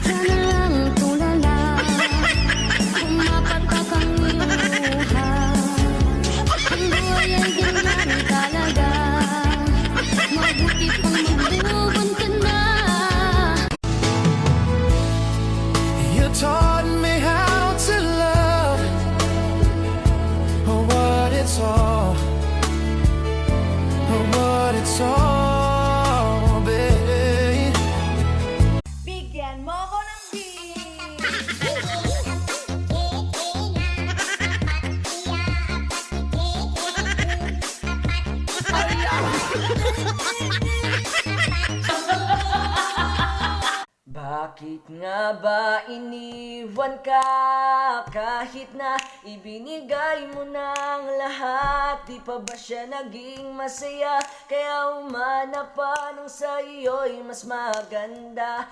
ka na lang tulala, pumapatak ang iyong luha. Ang buhay ay ganyan talaga, mabuti pang mag-move ka na. You taught me how to love, what it's all, what it's all, babe. Bigyan mo ko ng beat. Bakit nga ba iniwan ka? Kahit na ibinigay mo ng lahat, di pa ba siya naging masaya? Kaya umanap pa nung sa iyo'y mas maganda.